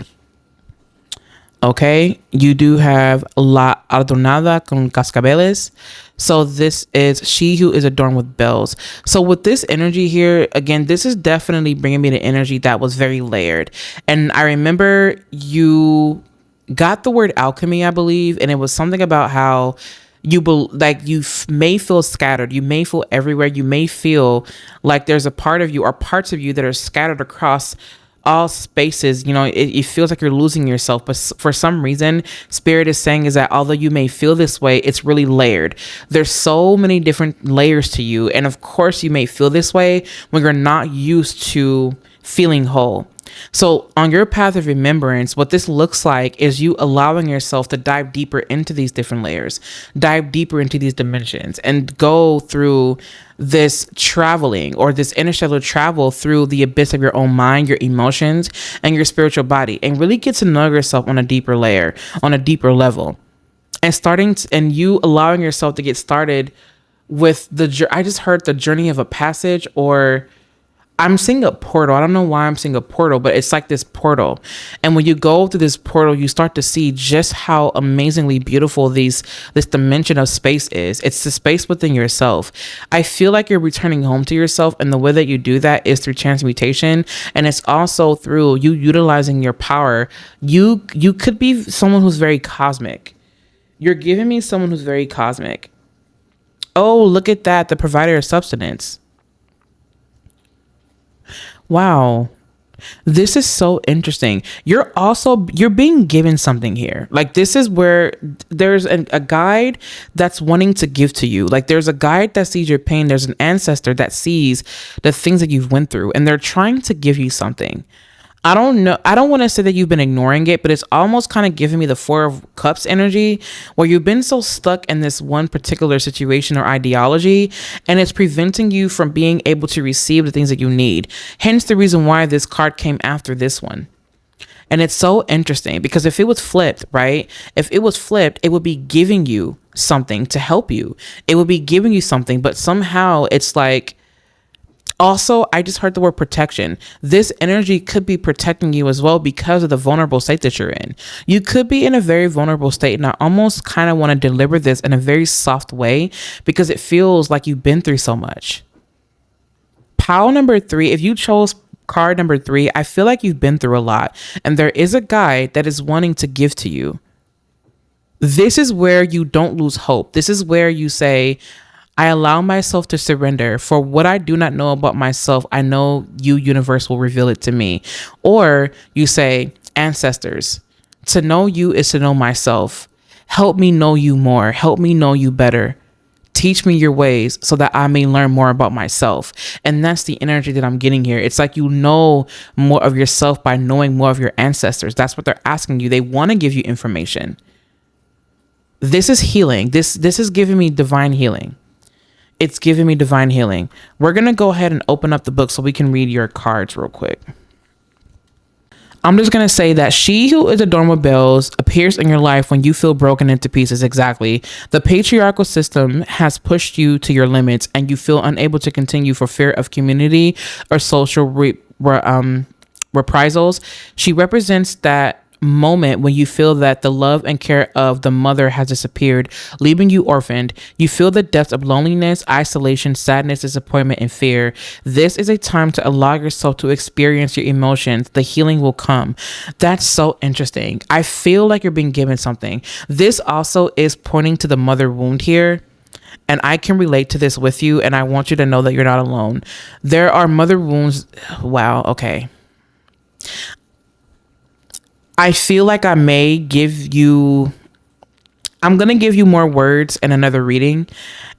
Okay, you do have La Adornada con Cascabeles. So this is she who is adorned with bells. So with this energy here, again, this is definitely bringing me the energy that was very layered. And I remember you got the word alchemy, I believe, and it was something about how you may feel scattered. You may feel everywhere. You may feel like there's a part of you or parts of you that are scattered across all spaces. It feels like you're losing yourself, but for some reason, Spirit is saying is that although you may feel this way, it's really layered. There's so many different layers to you. And of course, you may feel this way when you're not used to feeling whole. So on your path of remembrance, what this looks like is you allowing yourself to dive deeper into these different layers, dive deeper into these dimensions, and go through this traveling or this interstellar travel through the abyss of your own mind, your emotions, and your spiritual body, and really get to know yourself on a deeper layer, on a deeper level. And you allowing yourself to get started with I just heard the journey of a passage, or I'm seeing a portal. I don't know why I'm seeing a portal, but it's like this portal. And when you go through this portal, you start to see just how amazingly beautiful this dimension of space is. It's the space within yourself. I feel like you're returning home to yourself. And the way that you do that is through transmutation. And it's also through you utilizing your power. You could be someone who's very cosmic. You're giving me someone who's very cosmic. Oh, look at that. The provider of substance. Wow. This is so interesting. You're being given something here. Like this is where there's a guide that's wanting to give to you. Like there's a guide that sees your pain. There's an ancestor that sees the things that you've went through, and they're trying to give you something. I don't know. I don't want to say that you've been ignoring it, but it's almost kind of giving me the 4 of Cups energy where you've been so stuck in this one particular situation or ideology, and it's preventing you from being able to receive the things that you need. Hence the reason why this card came after this one. And it's so interesting because if it was flipped, right? If it was flipped, it would be giving you something to help you. It would be giving you something, but somehow it's like, Also, I just heard the word protection. This energy could be protecting you as well because of the vulnerable state that you're in. You could be in a very vulnerable state, and I almost kind of want to deliver this in a very soft way because it feels like you've been through so much. Pile number 3, if you chose card number 3, I feel like you've been through a lot, and there is a guide that is wanting to give to you. This is where you don't lose hope. This is where you say, I allow myself to surrender. For what I do not know about myself, I know you, universe, will reveal it to me. Or you say, ancestors, to know you is to know myself. Help me know you more. Help me know you better. Teach me your ways so that I may learn more about myself. And that's the energy that I'm getting here. It's like you know more of yourself by knowing more of your ancestors. That's what they're asking you. They want to give you information. This is healing. This is giving me divine healing. It's giving me divine healing. We're going to go ahead and open up the book so we can read your cards real quick. I'm just going to say that she who is adorned with bells appears in your life when you feel broken into pieces. Exactly. The patriarchal system has pushed you to your limits and you feel unable to continue for fear of community or social reprisals. She represents that moment when you feel that the love and care of the mother has disappeared, leaving you orphaned. You feel the depths of loneliness, isolation, sadness, disappointment, and fear. This is a time to allow yourself to experience your emotions. The healing will come. That's so interesting. I feel like you're being given something. This also is pointing to the mother wound here. And I can relate to this with you. And I want you to know that you're not alone. There are mother wounds. Wow. Okay. I feel like I'm going to give you more words in another reading.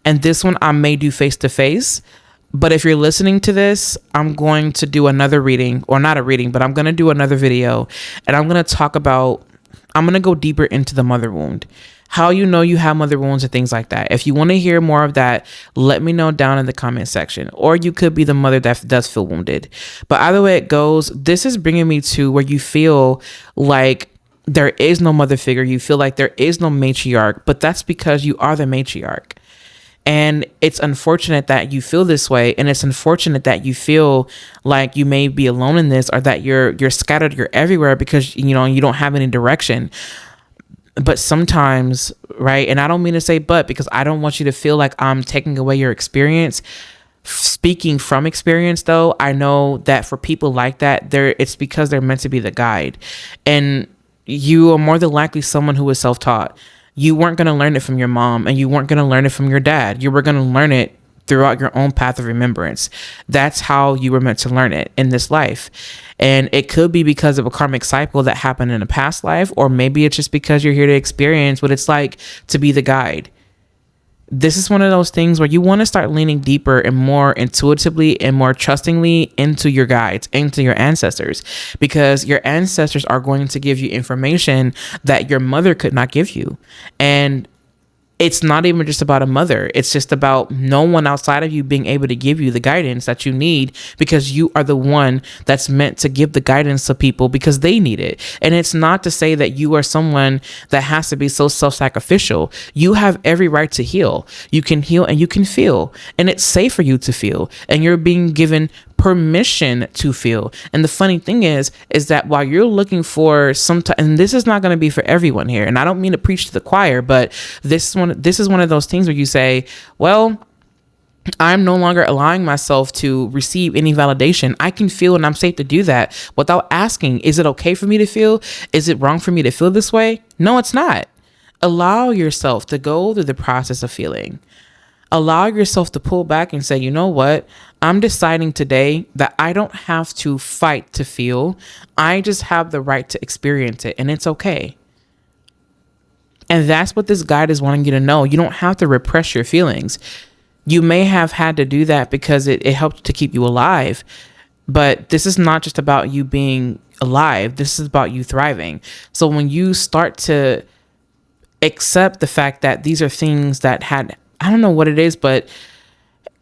And this one I may do face to face. But if you're listening to this, I'm going to do another reading, or not a reading, but I'm going to do another video. And I'm going to go deeper into the mother wound. How you know you have mother wounds and things like that. If you want to hear more of that, let me know down in the comment section. Or you could be the mother that does feel wounded. But either way it goes, this is bringing me to where you feel like there is no mother figure. You feel like there is no matriarch, but that's because you are the matriarch. And it's unfortunate that you feel this way. And it's unfortunate that you feel like you may be alone in this, or that you're scattered, you're everywhere because, you don't have any direction. But sometimes, right? And I don't mean to say but, because I don't want you to feel like I'm taking away your experience. Speaking from experience, though, I know that for people like that, it's because they're meant to be the guide. And you are more than likely someone who is self-taught. You weren't going to learn it from your mom, and you weren't going to learn it from your dad. You were going to learn it throughout your own path of remembrance. That's how you were meant to learn it in this life. And it could be because of a karmic cycle that happened in a past life, or maybe it's just because you're here to experience what it's like to be the guide. This is one of those things where you want to start leaning deeper and more intuitively and more trustingly into your guides, into your ancestors, because your ancestors are going to give you information that your mother could not give you. And it's not even just about a mother. It's just about no one outside of you being able to give you the guidance that you need, because you are the one that's meant to give the guidance to people because they need it. And it's not to say that you are someone that has to be so self-sacrificial. You have every right to heal. You can heal and you can feel, and it's safe for you to feel, and you're being given permission to feel. And the funny thing is that while you're looking for some time, and this is not going to be for everyone here, and I don't mean to preach to the choir, but this is one of those things where you say, well, I'm no longer allowing myself to receive any validation. I can feel, and I'm safe to do that without asking, is it okay for me to feel? Is it wrong for me to feel this way? No, it's not. Allow yourself to go through the process of feeling. Allow yourself to pull back and say, you know what? I'm deciding today that I don't have to fight to feel. I just have the right to experience it, and it's okay. And that's what this guide is wanting you to know. You don't have to repress your feelings. You may have had to do that because it helped to keep you alive. But this is not just about you being alive. This is about you thriving. So when you start to accept the fact that these are things that I don't know what it is, but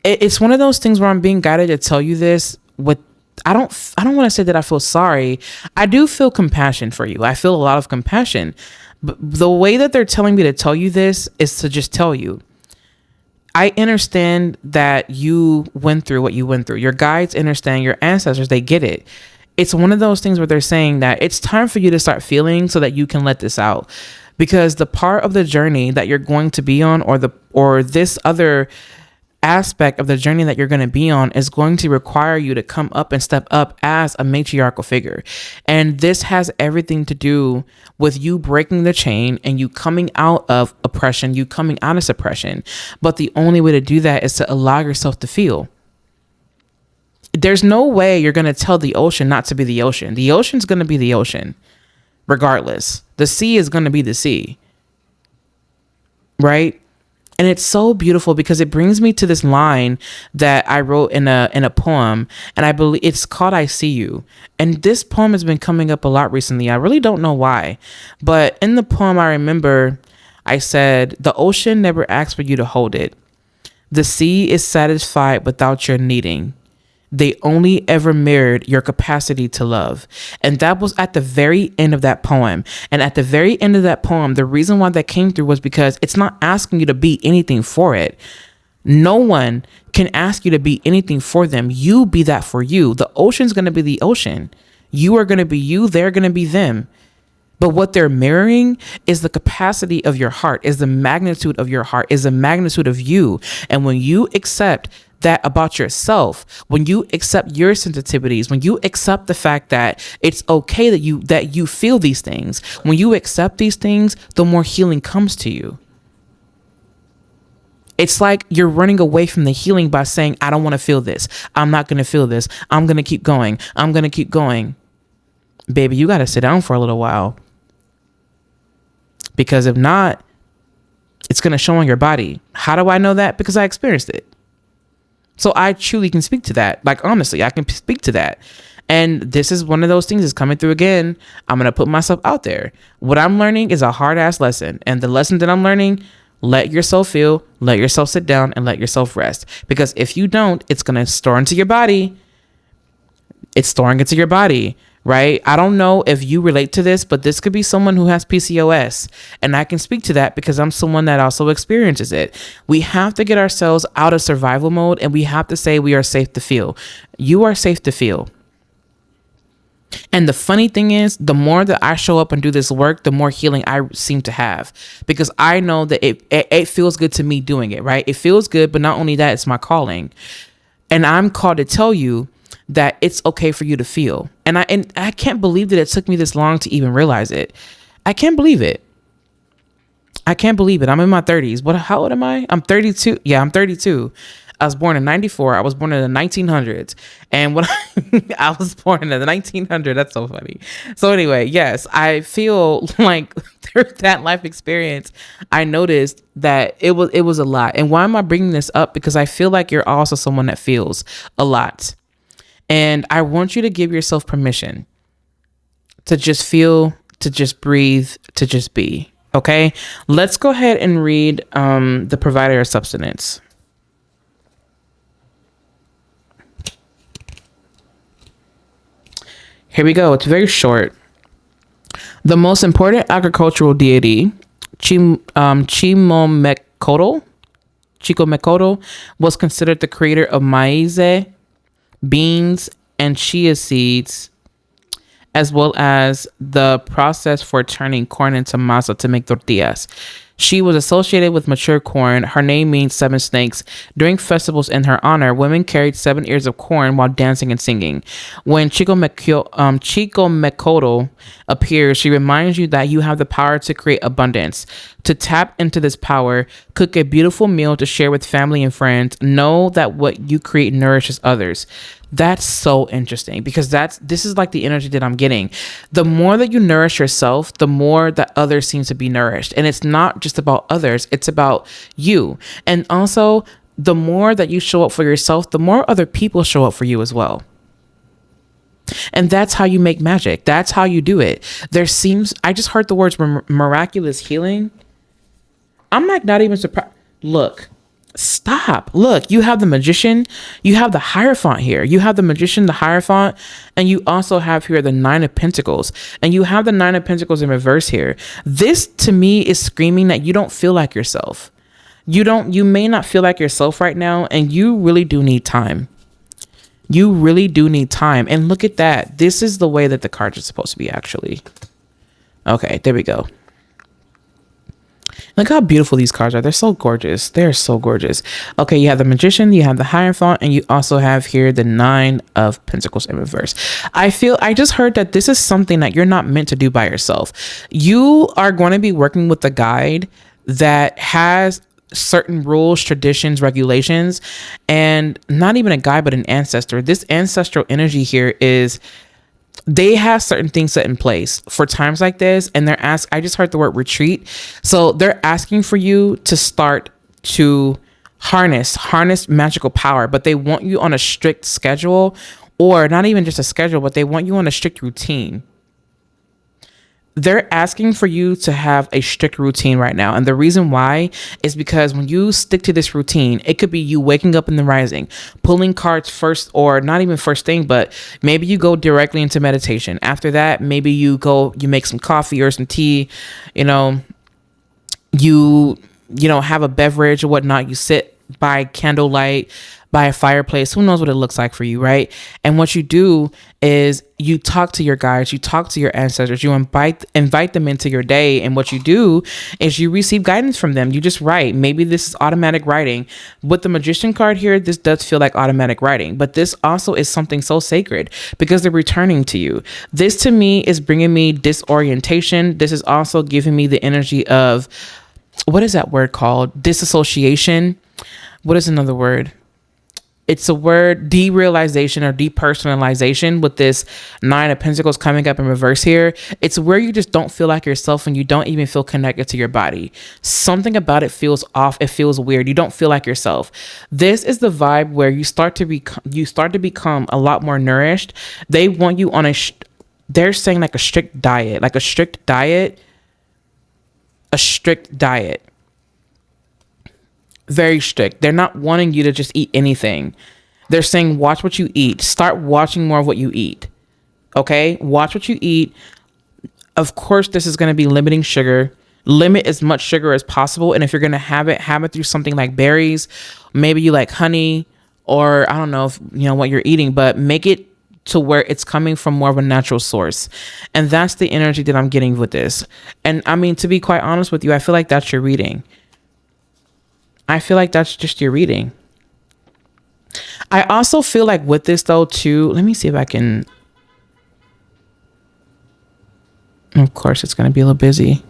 it's one of those things where I'm being guided to tell you this with, I don't want to say that I feel sorry. I do feel compassion for you. I feel a lot of compassion. But the way that they're telling me to tell you this is to just tell you. I understand that you went through what you went through. Your guides understand, your ancestors, they get it. It's one of those things where they're saying that it's time for you to start feeling so that you can let this out. Because the part of the journey that you're going to be on, or this other aspect of the journey that you're going to be on, is going to require you to come up and step up as a matriarchal figure. And this has everything to do with you breaking the chain and you coming out of oppression, you coming out of suppression. But the only way to do that is to allow yourself to feel. There's no way you're going to tell the ocean not to be the ocean. The ocean's going to be the ocean regardless. The sea is going to be the sea, right? And it's so beautiful because it brings me to this line that I wrote in a poem, and I believe it's called I See You. And this poem has been coming up a lot recently. I really don't know why. But in the poem, I remember I said, the ocean never asks for you to hold it. The sea is satisfied without your needing. They only ever mirrored your capacity to love. And that was at the very end of that poem. And at the very end of that poem, the reason why that came through was because it's not asking you to be anything for it. No one can ask you to be anything for them. You be that for you. The ocean's going to be the ocean. You are going to be you. They're going to be them. But what they're mirroring is the capacity of your heart, is the magnitude of your heart, is the magnitude of you. And when you accept that about yourself, when you accept your sensitivities, when you accept the fact that it's okay that you feel these things, when you accept these things, the more healing comes to you. It's like you're running away from the healing by saying, I don't want to feel this. I'm not going to feel this. I'm going to keep going. I'm going to keep going. Baby, you got to sit down for a little while. Because if not, it's going to show on your body. How do I know that? Because I experienced it. So I truly can speak to that. Like, honestly, I can speak to that. And this is one of those things that's coming through again. I'm going to put myself out there. What I'm learning is a hard ass lesson. And the lesson that I'm learning, let yourself feel, let yourself sit down, and let yourself rest. Because if you don't, it's going to store into your body. It's storing into your body, right? I don't know if you relate to this, but this could be someone who has PCOS. And I can speak to that because I'm someone that also experiences it. We have to get ourselves out of survival mode, and we have to say we are safe to feel. You are safe to feel. And the funny thing is, the more that I show up and do this work, the more healing I seem to have, because I know that it feels good to me doing it, right? It feels good, but not only that, it's my calling. And I'm called to tell you that it's okay for you to feel. And I can't believe that it took me this long to even realize it. I can't believe it. I can't believe it. I'm in my 30s. How old am I? I'm 32. Yeah, I'm 32. I was born in 94. I was born in the 1900s. And when I was born in the 1900s, that's so funny. So anyway, yes, I feel like through that life experience, I noticed that it was a lot. And why am I bringing this up? Because I feel like you're also someone that feels a lot. And I want you to give yourself permission to just feel, to just breathe, to just be. Okay, let's go ahead and read the provider of substance. Here we go. It's very short. The most important agricultural deity, Chico was considered the creator of maize, beans, and chia seeds, as well as the process for turning corn into masa to make tortillas. She was associated with mature corn. Her name means 7 snakes. During festivals in her honor, women carried 7 ears of corn while dancing and singing. When Chico Mekoto appears, she reminds you that you have the power to create abundance. To tap into this power, cook a beautiful meal to share with family and friends. Know that what you create nourishes others. That's so interesting, because this is like the energy that I'm getting. The more that you nourish yourself, the more that others seem to be nourished. And it's not just about others, it's about you. And also, the more that you show up for yourself, the more other people show up for you as well. And that's how you make magic. That's how you do it. I just heard the words miraculous healing. I'm like not even surprised. Look. Stop. Look, you have the magician, you have the Hierophant here. You have the magician, the Hierophant, and you also have here the 9 of Pentacles. And you have the 9 of Pentacles in reverse here. This to me is screaming that you don't feel like yourself. You may not feel like yourself right now, and you really do need time. You really do need time. And look at that. This is the way that the cards are supposed to be, actually. Okay, there we go. Look how beautiful these cards are. They're so gorgeous. They're so gorgeous. Okay, you have the Magician, you have the Hierophant, and you also have here the Nine of Pentacles in reverse. I just heard that this is something that you're not meant to do by yourself. You are going to be working with a guide that has certain rules, traditions, regulations, and not even a guide, but an ancestor. This ancestral energy here is, they have certain things set in place for times like this. And I just heard the word retreat. So they're asking for you to start to harness magical power, but they want you on a strict schedule, or not even just a schedule, but they want you on a strict routine. They're asking for you to have a strict routine right now. And the reason why is because when you stick to this routine, it could be you waking up in the rising, pulling cards first, or not even first thing, but maybe you go directly into meditation. After that, maybe you make some coffee or some tea, you have a beverage or whatnot. You sit by candlelight, by a fireplace. Who knows what it looks like for you, right? And what you do is you talk to your guides, you talk to your ancestors, you invite them into your day. And what you do is you receive guidance from them. You just write. Maybe this is automatic writing. With the Magician card here, this does feel like automatic writing, but this also is something so sacred because they're returning to you. This to me is bringing me disorientation. This is also giving me the energy of, what is that word called? Disassociation. What is another word? It's a word, derealization or depersonalization, with this Nine of Pentacles coming up in reverse here. It's where you just don't feel like yourself and you don't even feel connected to your body. Something about it feels off. It feels weird. You don't feel like yourself. This is the vibe where you start to become a lot more nourished. They want you on they're saying like a strict diet. Very strict. They're not wanting you to just eat anything. They're saying, watch what you eat. Start watching more of what you eat. Okay? Watch what you eat. Of course, this is going to be limiting sugar. Limit as much sugar as possible. And if you're going to have it through something like berries. Maybe you like honey, or I don't know if you know what you're eating, but make it to where it's coming from more of a natural source. And that's the energy that I'm getting with this. And I mean, to be quite honest with you, I feel like that's your reading. I feel like that's just your reading. I also feel like with this though too, let me see if I can. Of course, it's going to be a little busy.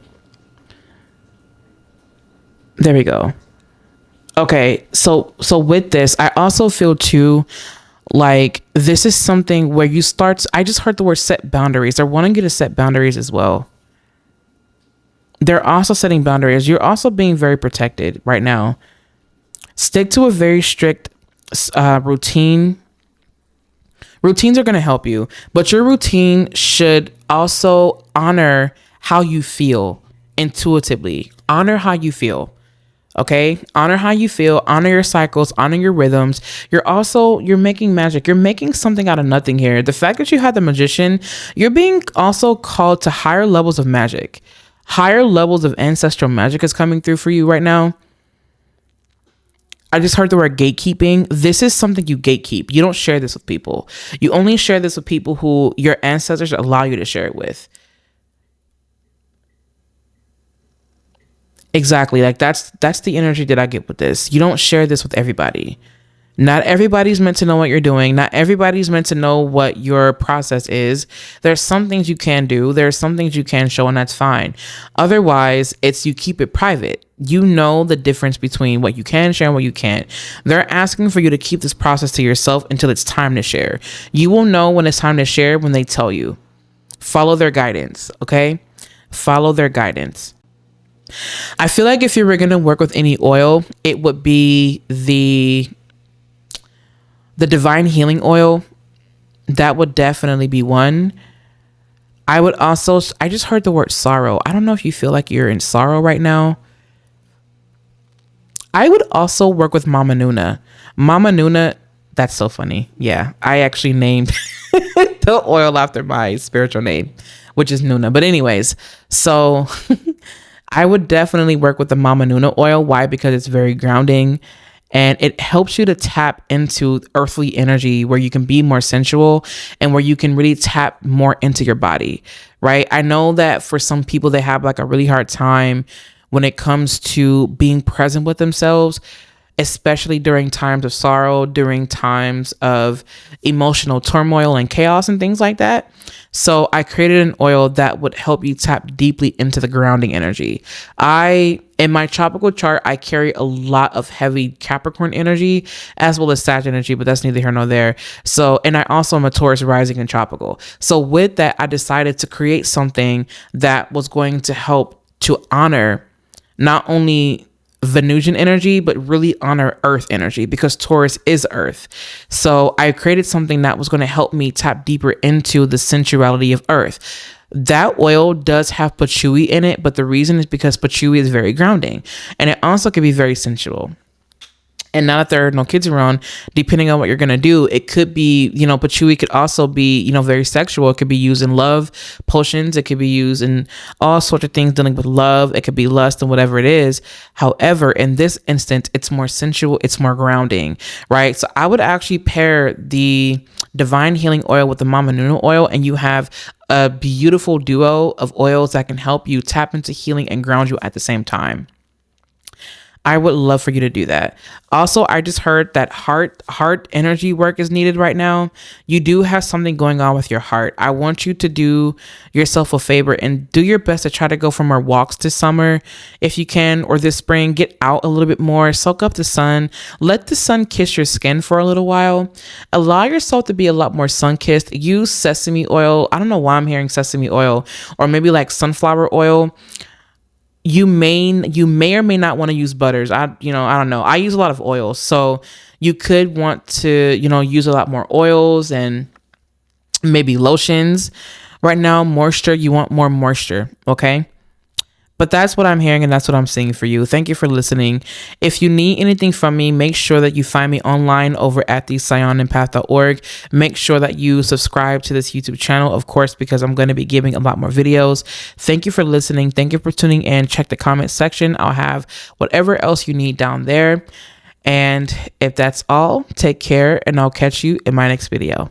There we go. Okay. So with this, I also feel too, like this is something where I just heard the word set boundaries. They're wanting you to set boundaries as well. They're also setting boundaries. You're also being very protected right now. Stick to a very strict routine. Routines are going to help you, but your routine should also honor how you feel intuitively. Honor how you feel. Okay? Honor how you feel. Honor your cycles. Honor your rhythms. You're making magic. You're making something out of nothing here. The fact that you had the Magician, you're being also called to higher levels of magic. Higher levels of ancestral magic is coming through for you right now. I just heard the word gatekeeping. This is something you gatekeep. You don't share this with people. You only share this with people who your ancestors allow you to share it with. Exactly. Like that's the energy that I get with this. You don't share this with everybody. Not everybody's meant to know what you're doing. Not everybody's meant to know what your process is. There's some things you can do. There's some things you can show, and that's fine. Otherwise, you keep it private. You know the difference between what you can share and what you can't. They're asking for you to keep this process to yourself until it's time to share. You will know when it's time to share when they tell you. Follow their guidance, okay? Follow their guidance. I feel like if you were going to work with any oil, it would be the divine healing oil. That would definitely be one. I just heard the word sorrow. I don't know if you feel like you're in sorrow right now. I would also work with Mama Nuna. Mama Nuna, that's so funny. Yeah, I actually named the oil after my spiritual name, which is Nuna. But anyways, so I would definitely work with the Mama Nuna oil. Why? Because it's very grounding and it helps you to tap into earthly energy where you can be more sensual and where you can really tap more into your body, right? I know that for some people, they have like a really hard time when it comes to being present with themselves, especially during times of sorrow, during times of emotional turmoil and chaos and things like that. So I created an oil that would help you tap deeply into the grounding energy. In my tropical chart, I carry a lot of heavy Capricorn energy as well as Sag energy, but that's neither here nor there. So, and I also am a Taurus rising in tropical. So with that, I decided to create something that was going to help to honor not only Venusian energy, but really honor earth energy because Taurus is earth. So I created something that was going to help me tap deeper into the sensuality of earth. That oil does have patchouli in it, but the reason is because patchouli is very grounding and it also can be very sensual. And now that there are no kids around, depending on what you're going to do, it could be, patchouli could also be, very sexual. It could be used in love potions. It could be used in all sorts of things dealing with love. It could be lust and whatever it is. However, in this instance, it's more sensual. It's more grounding, right? So I would actually pair the Divine Healing Oil with the Mama Nuna oil, and you have a beautiful duo of oils that can help you tap into healing and ground you at the same time. I would love for you to do that. Also, I just heard that heart energy work is needed right now. You do have something going on with your heart. I want you to do yourself a favor and do your best to try to go for more walks this summer if you can, or this spring. Get out a little bit more, soak up the sun, let the sun kiss your skin for a little while. Allow yourself to be a lot more sun-kissed. Use sesame oil. I don't know why I'm hearing sesame oil, or maybe like sunflower oil. You may or may not want to use butters. I don't know. I use a lot of oils. So you could want to, use a lot more oils and maybe lotions. Right now, moisture, you want more moisture. Okay. But that's what I'm hearing and that's what I'm seeing for you. Thank you for listening. If you need anything from me, make sure that you find me online over at the SaiyonanPath.org. Make sure that you subscribe to this YouTube channel, of course, because I'm going to be giving a lot more videos. Thank you for listening. Thank you for tuning in. Check the comment section. I'll have whatever else you need down there. And if that's all, take care and I'll catch you in my next video.